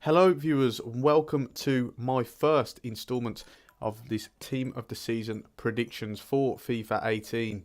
Hello viewers, welcome to my first instalment of this Team of the Season predictions for FIFA 18.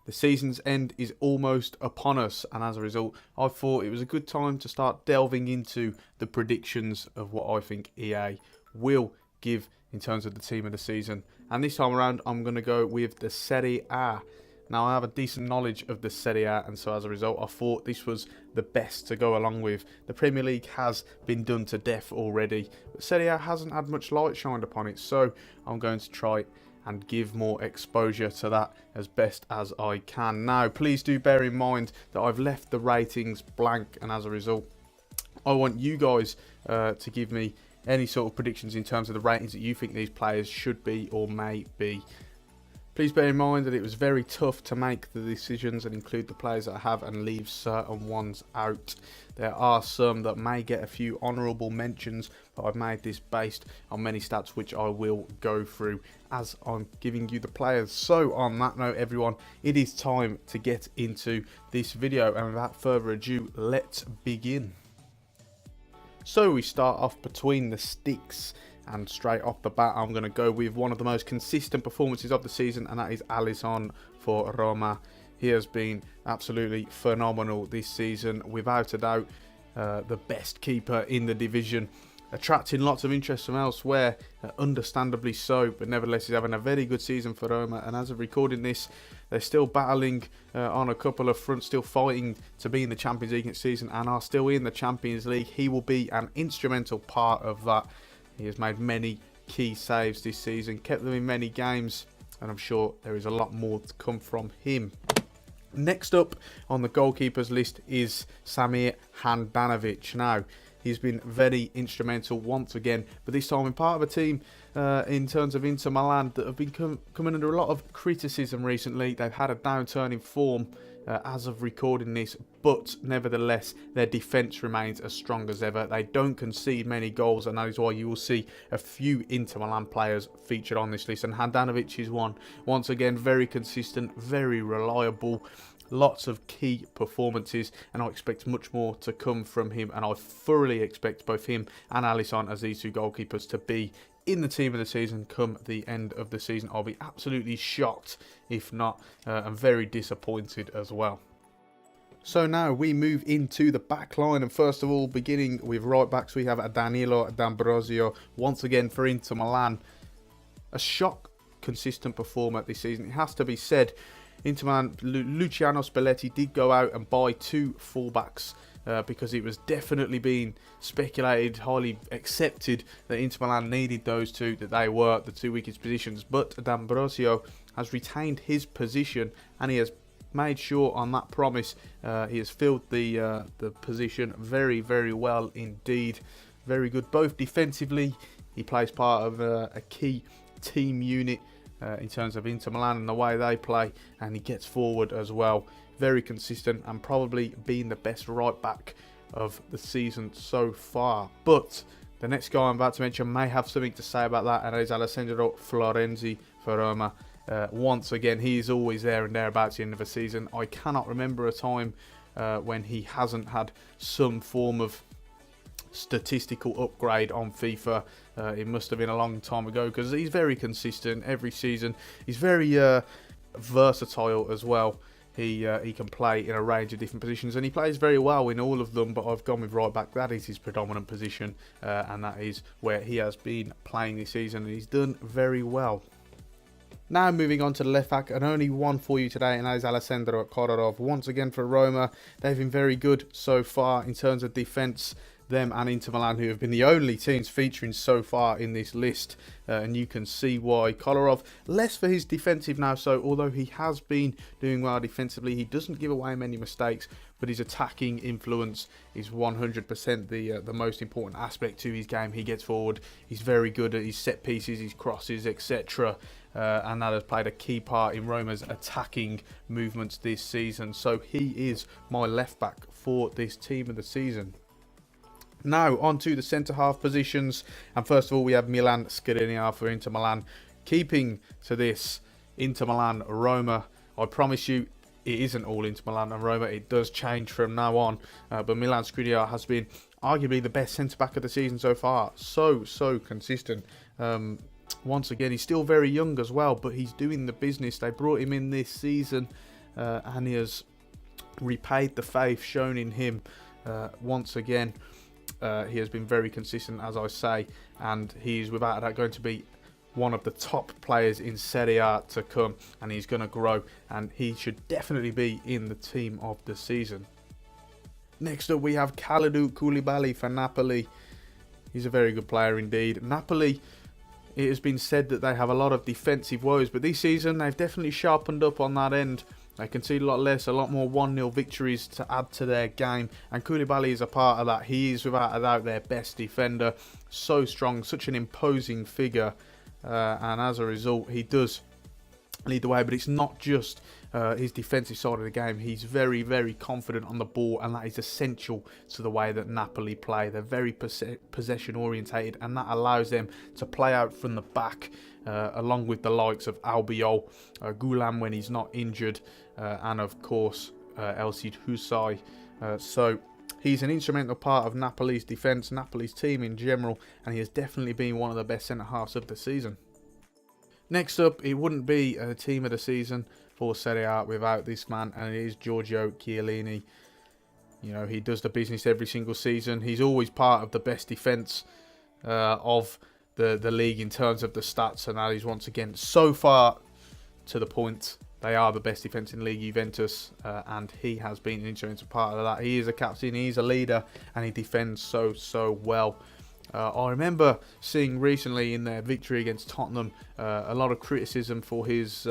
The season's end is almost upon us, and as a result I thought it was a good time to start delving into the predictions of what I think EA will give in terms of the Team of the Season. And this time around I'm going to go with the Serie A. Now, I have a decent knowledge of the Serie A, and so as a result, I thought this was the best to go along with. The Premier League has been done to death already, but Serie A hasn't had much light shined upon it, so I'm going to try and give more exposure to that as best as I can. Now, please do bear in mind that I've left the ratings blank, and as a result, I want you guys to give me any sort of predictions in terms of the ratings that you think these players should be or may be. Please bear in mind that it was very tough to make the decisions and include the players that I have and leave certain ones out. There are some that may get a few honourable mentions, but I've made this based on many stats which I will go through as I'm giving you the players. So on that note everyone, it is time to get into this video, and without further ado, let's begin. So we start off between the sticks. And straight off the bat, I'm going to go with one of the most consistent performances of the season, and that is Alisson for Roma. He has been absolutely phenomenal this season, without a doubt the best keeper in the division, attracting lots of interest from elsewhere, understandably so, but nevertheless he's having a very good season for Roma. And as of recording this, they're still battling on a couple of fronts, still fighting to be in the Champions League next season, and are still in the Champions League. He will be an instrumental part of that. He has made many key saves this season, kept them in many games, and I'm sure there is a lot more to come from him. Next up on the goalkeepers list is Samir Handanovic. Now, he's been very instrumental once again, but this time in part of a team in terms of Inter Milan that have been coming under a lot of criticism recently. They've had a downturn in form as of recording this, but nevertheless their defence remains as strong as ever. They don't concede many goals, and that is why you will see a few Inter Milan players featured on this list, and Handanovic is one. Once again, very consistent, very reliable, lots of key performances, and I expect much more to come from him, and I thoroughly expect both him and Alisson as these two goalkeepers to be in the Team of the Season come the end of the season. I'll be absolutely shocked if not, and very disappointed as well. So now we move into the back line, and first of all, beginning with right backs, we have Danilo D'Ambrosio once again for Inter Milan. A shock consistent performer this season, it has to be said. Inter Milan, Luciano Spalletti did go out and buy two fullbacks because it was definitely being speculated, highly accepted that Inter Milan needed those two, that they were the two weakest positions. But D'Ambrosio has retained his position, and he has made sure on that promise. He has filled the position very, very well indeed. Very good, both defensively. He plays part of a key team unit in terms of Inter Milan and the way they play, and he gets forward as well. Very consistent, and probably being the best right back of the season so far. But the next guy I'm about to mention may have something to say about that, and that is Alessandro Florenzi for Roma. Once again, he is always there and thereabouts at the end of a season. I cannot remember a time when he hasn't had some form of statistical upgrade on FIFA. It must have been a long time ago, because he's very consistent every season. He's very versatile as well. He can play in a range of different positions, and he plays very well in all of them, but I've gone with right back. That is his predominant position, and that is where he has been playing this season, and he's done very well. Now moving on to the left back, and only one for you today, and that is Alessandro Kolarov once again for Roma. They've been very good so far in terms of defence. Them and Inter Milan, who have been the only teams featuring so far in this list, and you can see why. Kolarov, less for his defensive now, so although he has been doing well defensively, he doesn't give away many mistakes, but his attacking influence is 100% the most important aspect to his game. He gets forward, he's very good at his set pieces, his crosses, etc. And that has played a key part in Roma's attacking movements this season. So he is my left back for this Team of the Season. Now on to the centre-half positions, and first of all we have Milan Skriniar for Inter Milan. Keeping to this Inter Milan Roma, I promise you it isn't all Inter Milan and Roma. It does change from now on, but Milan Skriniar has been arguably the best centre-back of the season so far. So consistent. Once again, he's still very young as well, but he's doing the business. They brought him in this season, and he has repaid the faith shown in him once again. He has been very consistent, as I say, and he's without a doubt going to be one of the top players in Serie A to come, and he's going to grow, and he should definitely be in the team of the season. Next up, we have Kalidou Koulibaly for Napoli. He's a very good player indeed. Napoli, it has been said that they have a lot of defensive woes, but this season they've definitely sharpened up on that end. They concede a lot less, a lot more 1-0 victories to add to their game, and Koulibaly is a part of that. He is without a doubt their best defender. So strong, such an imposing figure, and as a result, he does lead the way. But it's not just his defensive side of the game. He's very, very confident on the ball, and that is essential to the way that Napoli play. They're very possession orientated, and that allows them to play out from the back, along with the likes of Albiol, Goulam when he's not injured, and of course El Cid Husay. So he's an instrumental part of Napoli's defence, Napoli's team in general, and he has definitely been one of the best centre-halves of the season. Next up, it wouldn't be a team of the season for Serie A without this man, and it is Giorgio Chiellini. You know, he does the business every single season. He's always part of the best defence of the league in terms of the stats, and that is once again so far to the point. They are the best defence in League Juventus, and he has been an instrumental part of that. He is a captain, he's a leader, and he defends so well. I remember seeing recently in their victory against Tottenham a lot of criticism for his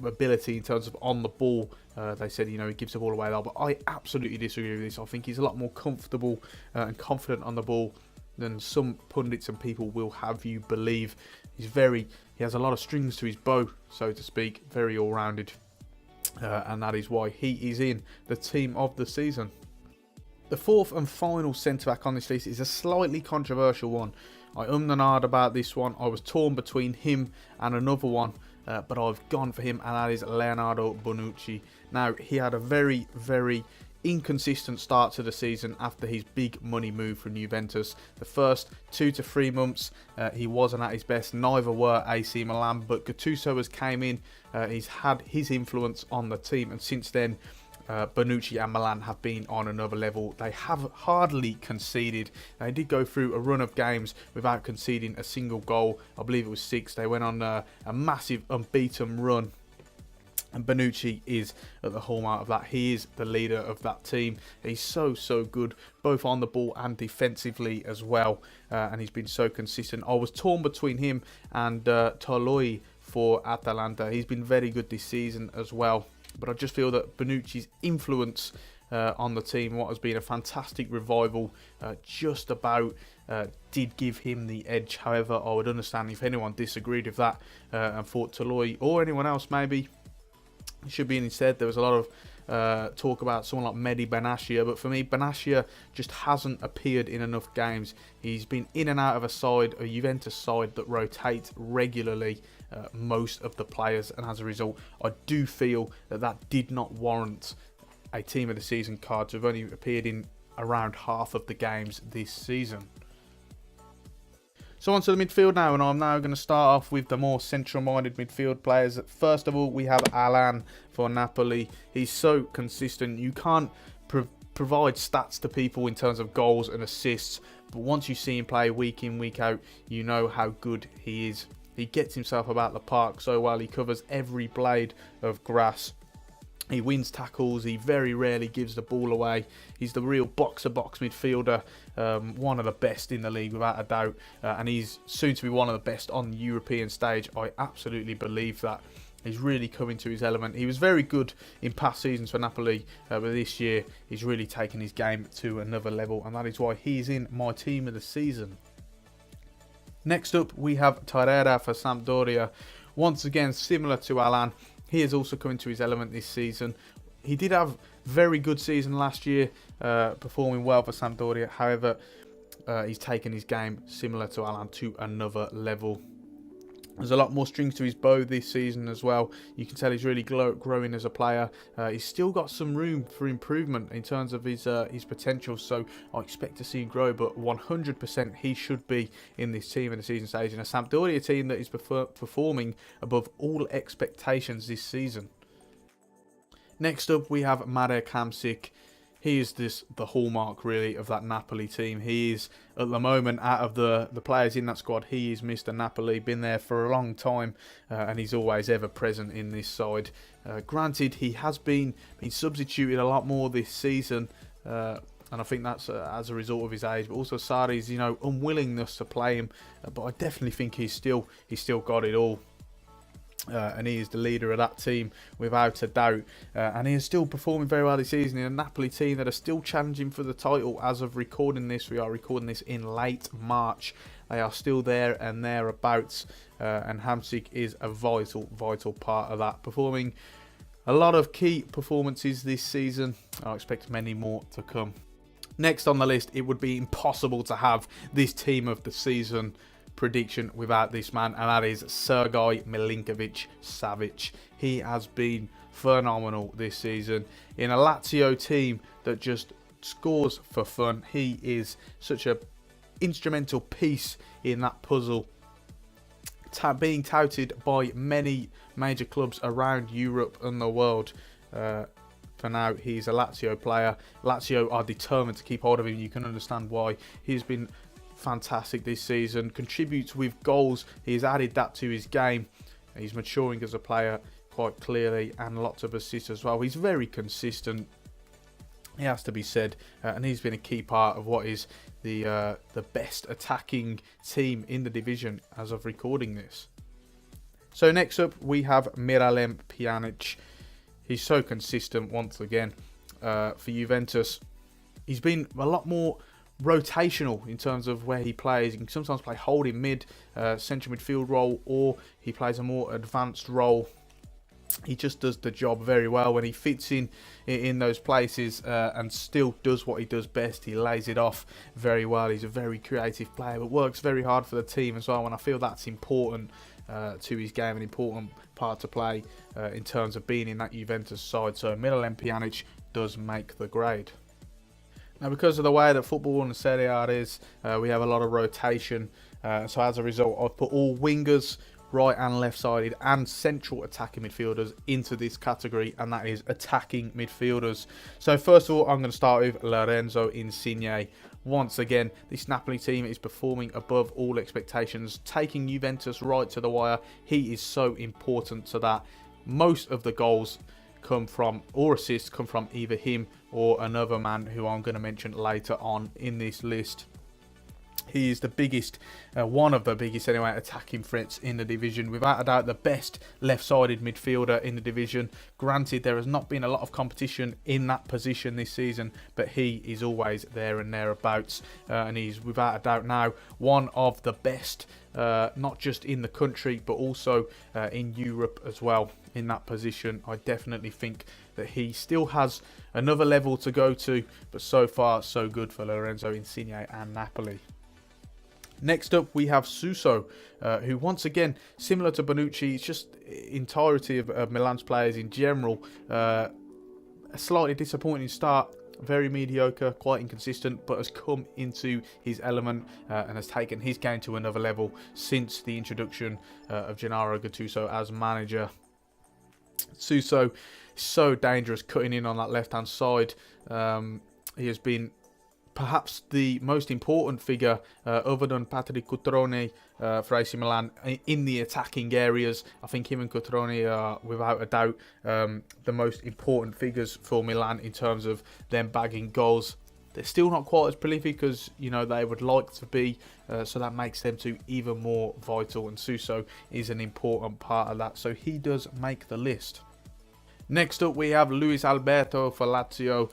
ability in terms of on the ball. They said, you know, he gives the ball away a lot, but I absolutely disagree with this. I think he's a lot more comfortable and confident on the ball than some pundits and people will have you believe. He has a lot of strings to his bow, so to speak, very all-rounded, and that is why he is in the team of the season. The fourth and final centre-back on this list is a slightly controversial one. I and ahed about this one. I was torn between him and another one, but I've gone for him, and that is Leonardo Bonucci. Now, he had a very, very inconsistent start to the season after his big money move from Juventus. The first 2 to 3 months he wasn't at his best, neither were AC Milan, but Gattuso has came in, he's had his influence on the team, and since then Bonucci and Milan have been on another level. They have hardly conceded. They did go through a run of games without conceding a single goal. I believe it was 6. They went on a massive unbeaten run, and Bonucci is at the hallmark of that. He is the leader of that team. He's so good, both on the ball and defensively as well, and he's been so consistent. I was torn between him and Toloi for Atalanta. He's been very good this season as well, but I just feel that Bonucci's influence on the team, what has been a fantastic revival, just about did give him the edge. However, I would understand if anyone disagreed with that and thought Toloi or anyone else maybe should be in instead. There was a lot of talk about someone like Mehdi Benashia, but for me, Benashia just hasn't appeared in enough games. He's been in and out of a Juventus side that rotates regularly most of the players, and as a result, I do feel that did not warrant a team of the season card to have only appeared in around half of the games this season. So on to the midfield now, and I'm now going to start off with the more central-minded midfield players. First of all, we have Alan for Napoli. He's so consistent. You can't provide stats to people in terms of goals and assists, but once you see him play week in, week out, you know how good he is. He gets himself about the park so well. He covers every blade of grass. He wins tackles. He very rarely gives the ball away. He's the real box-to-box midfielder, one of the best in the league without a doubt, and he's soon to be one of the best on the European stage. I absolutely believe that. He's really coming to his element. He was very good in past seasons for Napoli, but this year he's really taken his game to another level, and that is why he's in my team of the season. Next up, we have Torreira for Sampdoria. Once again, similar to Alan, he is also coming to his element this season. He did have a very good season last year, performing well for Sampdoria. However, he's taken his game, similar to Alan, to another level. There's a lot more strings to his bow this season as well. You can tell he's really growing as a player. He's still got some room for improvement in terms of his potential, so I expect to see him grow, but 100% he should be in this team in the season stage, in a Sampdoria team that is performing above all expectations this season. Next up, we have Marek Hamsik. He is the hallmark, really, of that Napoli team. He is, at the moment, out of the players in that squad, he is Mr. Napoli. Been there for a long time, and he's always ever present in this side. Granted, he has been substituted a lot more this season, and I think that's as a result of his age, but also Sarri's, unwillingness to play him. But I definitely think he's still got it all. And he is the leader of that team without a doubt, and he is still performing very well this season in a Napoli team that are still challenging for the title as of recording this. We are recording this in late March. They are still there and thereabouts, and Hamsik is a vital part of that, performing a lot of key performances this season. I expect many more to come. Next on the list, it would be impossible to have this team of the season prediction without this man, and that is Sergej Milinkovic-Savic. He has been phenomenal this season in a Lazio team that just scores for fun. He is such a instrumental piece in that puzzle, being touted by many major clubs around Europe and the world. For now, he's a Lazio player. Lazio are determined to keep hold of him. You can understand why. He's been fantastic this season, contributes with goals. He's added that to his game. He's maturing as a player quite clearly, and lots of assists as well. He's very consistent, he has to be said, and he's been a key part of what is the best attacking team in the division as of recording this. So next up, we have Miralem Pjanic. He's so consistent once again for Juventus. He's been a lot more rotational in terms of where he plays. He can sometimes play holding mid, central midfield role, or he plays a more advanced role. He just does the job very well when he fits in those places, and still does what he does best. He lays it off very well. He's a very creative player, but works very hard for the team as well, and I feel that's important to his game, an important part to play in terms of being in that Juventus side. So Miralem Pjanic does make the grade. Now, because of the way that football and Serie A is, we have a lot of rotation. So as a result, I've put all wingers, right and left-sided, and central attacking midfielders into this category, and that is attacking midfielders. So first of all, I'm going to start with Lorenzo Insigne. Once again, this Napoli team is performing above all expectations, taking Juventus right to the wire. He is so important to that. Most of the goals come from, or assists come from, either him or another man who I'm going to mention later on in this list. He is the biggest, one of the biggest anyway, attacking threats in the division. Without a doubt, the best left-sided midfielder in the division. Granted, there has not been a lot of competition in that position this season, but he is always there and thereabouts. And he's, without a doubt now, one of the best, not just in the country, but also in Europe as well. In that position, I definitely think that he still has another level to go to, but so far, so good for Lorenzo Insigne and Napoli. Next up, we have Suso, who once again, similar to Bonucci, it's just entirety of Milan's players in general. A slightly disappointing start, very mediocre, quite inconsistent, but has come into his element and has taken his game to another level since the introduction of Gennaro Gattuso as manager. Suso is so dangerous, cutting in on that left-hand side. He has been perhaps the most important figure, other than Patrick Cutrone for AC Milan, in the attacking areas. I think him and Cutrone are, without a doubt, the most important figures for Milan in terms of them bagging goals. They're still not quite as prolific as they would like to be, so that makes them to even more vital, and Suso is an important part of that, so he does make the list. Next up, we have Luis Alberto for Lazio.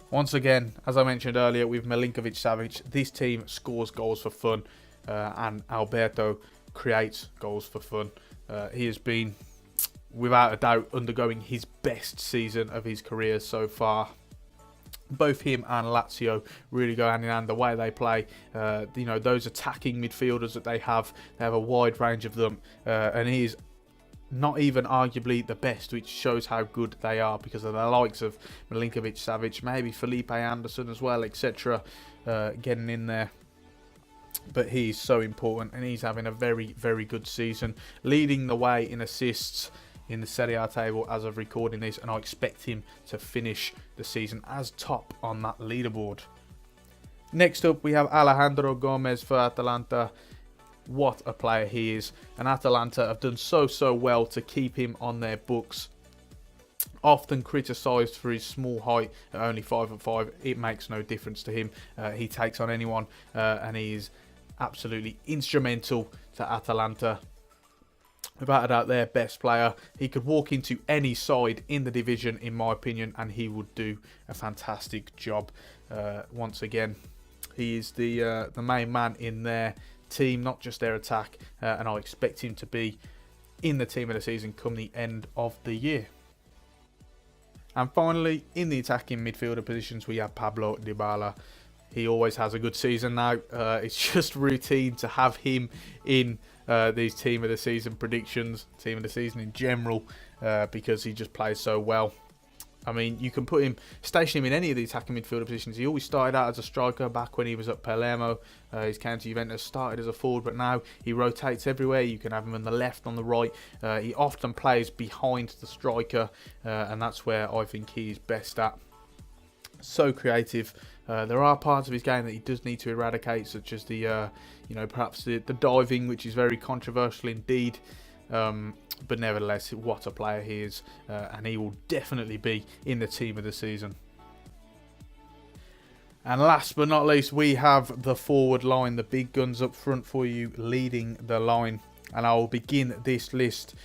Once again, as I mentioned earlier, with Milinkovic-Savic, this team scores goals for fun, and Alberto creates goals for fun. He has been, without a doubt, undergoing his best season of his career so far. Both him and Lazio really go hand in hand. The way they play, those attacking midfielders that they have a wide range of them, and he is not even arguably the best, which shows how good they are because of the likes of Milinkovic, Savic, maybe Felipe Anderson as well, etc. Getting in there. But he's so important, and he's having a very, very good season, leading the way in assists in the Serie A table as of recording this, and I expect him to finish the season as top on that leaderboard. Next up, we have Alejandro Gomez for Atalanta. What a player he is, and Atalanta have done so well to keep him on their books. Often criticised for his small height at only 5'5", it makes no difference to him. He takes on anyone, and he is absolutely instrumental to Atalanta. Without a doubt, their best player. He could walk into any side in the division, in my opinion, and he would do a fantastic job. Once again, he is the main man in their team, not just their attack, and I expect him to be in the team of the season come the end of the year. And finally, in the attacking midfielder positions, we have Pablo Dybala. He always has a good season now. It's just routine to have him in these team of the season predictions, team of the season in general, because he just plays so well. I mean, you can station him in any of the attacking midfielder positions. He always started out as a striker back when he was at Palermo. His came to Juventus, started as a forward, but now he rotates everywhere. You can have him on the left, on the right. He often plays behind the striker, and that's where I think he is best at. So creative. There are parts of his game that he does need to eradicate, such as the, perhaps the diving, which is very controversial indeed. But nevertheless, what a player he is, and he will definitely be in the team of the season. And last but not least, we have the forward line, the big guns up front for you, leading the line. And I will begin this list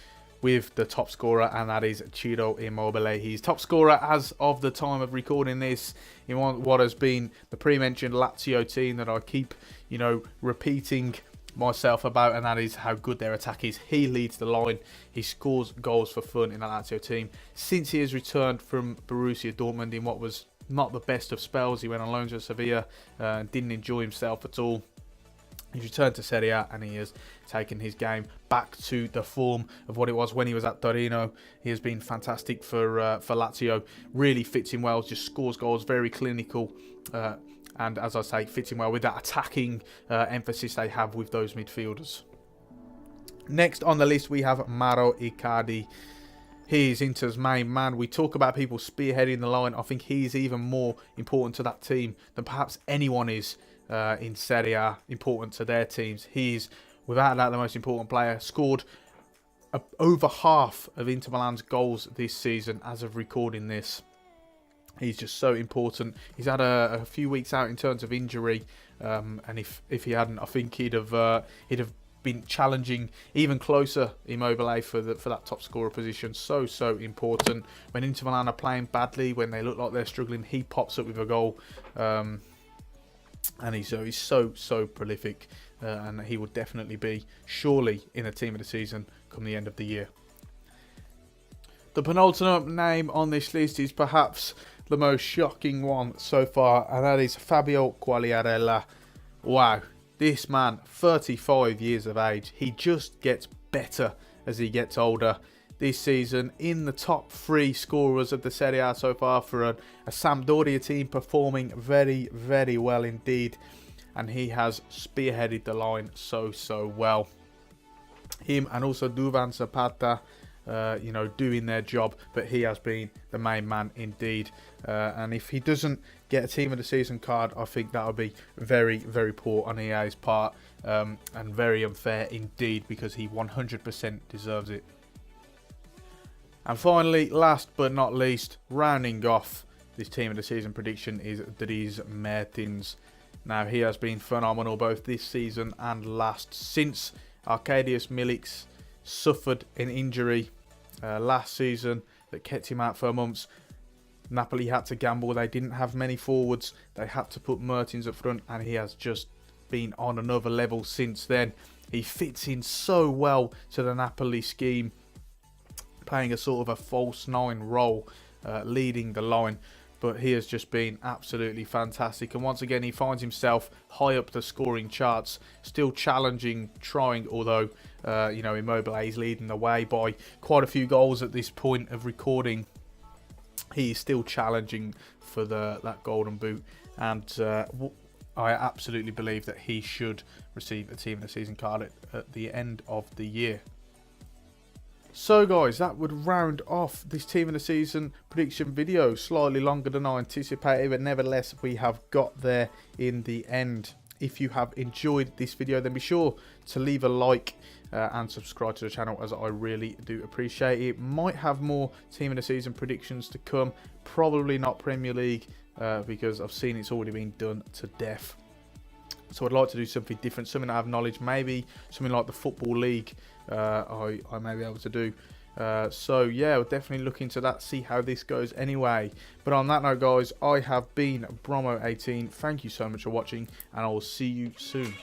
with the top scorer, and that is Ciro Immobile. He's top scorer as of the time of recording this in what has been the pre-mentioned Lazio team that I keep, repeating myself about, and that is how good their attack is. He leads the line. He scores goals for fun in the Lazio team. Since he has returned from Borussia Dortmund in what was not the best of spells, he went on loan to Sevilla and didn't enjoy himself at all. He's returned to Serie A, and he has taken his game back to the form of what it was when he was at Torino. He has been fantastic for Lazio. Really fits him well, just scores goals, very clinical. And as I say, fits in well with that attacking emphasis they have with those midfielders. Next on the list, we have Mauro Icardi. He is Inter's main man. We talk about people spearheading the line. I think he's even more important to that team than perhaps anyone is in Serie A, important to their teams. He's, without that, the most important player. Scored over half of Inter Milan's goals this season as of recording this. He's just so important. He's had a few weeks out in terms of injury, and if he hadn't, I think he'd have been challenging even closer Immobile for that top scorer position. So important. When Inter Milan are playing badly, when they look like they're struggling, he pops up with a goal, and he's so prolific, and he will definitely be surely in the team of the season come the end of the year. The penultimate name on this list is perhaps the most shocking one so far, and that is Fabio Quagliarella. Wow, this man, 35 years of age, he just gets better as he gets older. This season, in the top 3 scorers of the Serie A so far for a Sampdoria team, performing very, very well indeed, and he has spearheaded the line so well. Him and also Duvan Zapata, doing their job, but he has been the main man indeed. And if he doesn't get a team of the season card, I think that would be very, very poor on EA's part, and very unfair indeed, because he 100% deserves it. And finally, last but not least, rounding off this team of the season prediction is Dries Mertens. Now, he has been phenomenal both this season and last, since Arkadiusz Milik's suffered an injury last season that kept him out for months. Napoli had to gamble. They didn't have many forwards. They had to put Mertens up front, and he has just been on another level since then. He fits in so well to the Napoli scheme, playing a sort of a false 9 role, leading the line. but he has just been absolutely fantastic. And once again, he finds himself high up the scoring charts, still challenging, trying, although, you know, Immobile is leading the way by quite a few goals at this point of recording. He is still challenging for that golden boot, and I absolutely believe that he should receive a Team of the Season card at the end of the year. So guys, that would round off this Team of the Season prediction video. Slightly longer than I anticipated, but nevertheless we have got there in the end. If you have enjoyed this video, then be sure to leave a like and subscribe to the channel, as I really do appreciate it. Might have more Team of the Season predictions to come, probably not Premier League, because I've seen it's already been done to death. So I'd like to do something different, something I have knowledge, maybe something like the Football League I may be able to do. So yeah, we'll definitely look into that, see how this goes anyway. But on that note guys, I have been Bromo18. Thank you so much for watching, and I will see you soon.